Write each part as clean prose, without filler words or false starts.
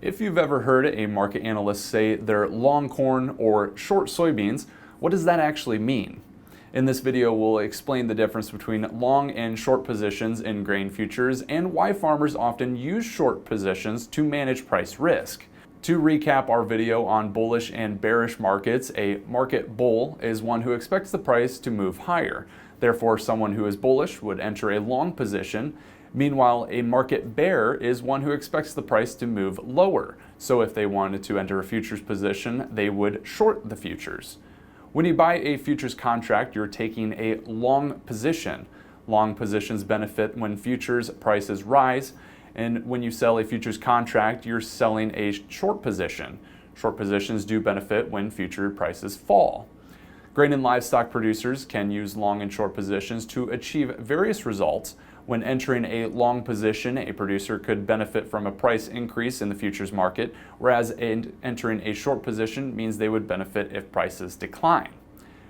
If you've ever heard a market analyst say they're long corn or short soybeans, what does that actually mean? In this video, we'll explain the difference between long and short positions in grain futures and why farmers often use short positions to manage price risk. To recap our video on bullish and bearish markets, a market bull is one who expects the price to move higher. Therefore, someone who is bullish would enter a long position. Meanwhile, a market bear is one who expects the price to move lower. So if they wanted to enter a futures position, they would short the futures. When you buy a futures contract, you're taking a long position. Long positions benefit when futures prices rise, and when you sell a futures contract, you're selling a short position. Short positions do benefit when future prices fall. Grain and livestock producers can use long and short positions to achieve various results. When entering a long position, a producer could benefit from a price increase in the futures market, whereas entering a short position means they would benefit if prices decline.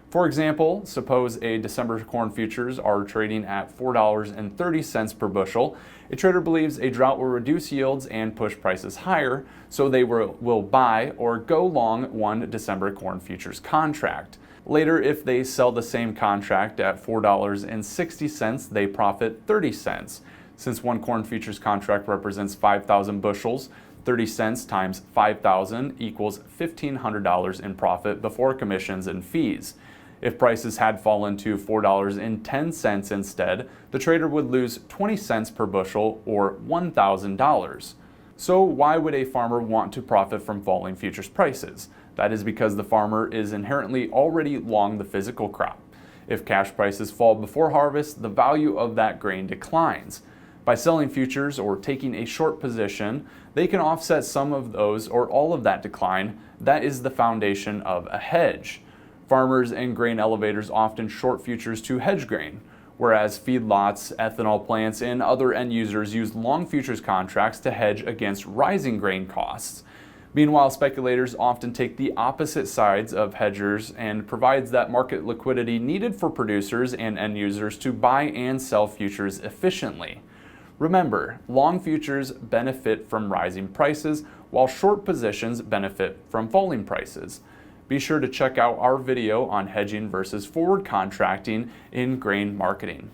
For example, suppose a December corn futures are trading at $4.30 per bushel. A trader believes a drought will reduce yields and push prices higher, so they will buy or go long one December corn futures contract. Later, if they sell the same contract at $4.60, they profit 30 cents. Since one corn futures contract represents 5,000 bushels, 30 cents times 5,000 equals $1,500 in profit before commissions and fees. If prices had fallen to $4.10 instead, the trader would lose 20 cents per bushel or $1,000. So why would a farmer want to profit from falling futures prices? That is because the farmer is inherently already long the physical crop. If cash prices fall before harvest, the value of that grain declines. By selling futures or taking a short position, they can offset some of those or all of that decline. That is the foundation of a hedge. Farmers and grain elevators often short futures to hedge grain, whereas feedlots, ethanol plants, and other end users use long futures contracts to hedge against rising grain costs. Meanwhile, speculators often take the opposite sides of hedgers and provides that market liquidity needed for producers and end users to buy and sell futures efficiently. Remember, long futures benefit from rising prices, while short positions benefit from falling prices. Be sure to check out our video on hedging versus forward contracting in grain marketing.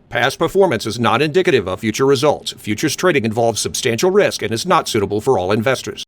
Past performance is not indicative of future results. Futures trading involves substantial risk and is not suitable for all investors.